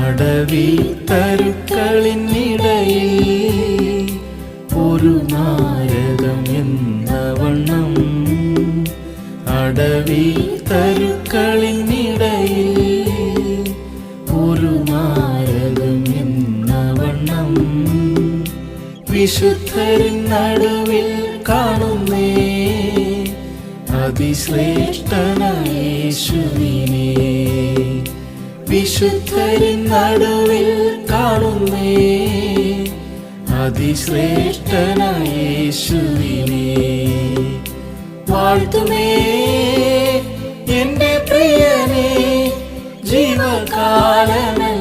അടവി തരുക്കളിനിടയിൽ ഒരു നാരകം എന്ന വണ്ണം, അടവി തരുക്കളിനിടയിൽ ഒരു നാരകം എന്ന വണ്ണം, വിശുദ്ധരിൻ നടുവിൽ കാണുന്നേ അതിശ്രേഷ്ഠനായ യേശുവിനെ. വിശുദ്ധരിൻ നടുവിൽ കാണുന്നേ അതിശ്രേഷ്ഠനായ യേശുവിനെ. വാഴ്ത്തുമേ എന്റെ പ്രിയനെ ജീവകാലമേ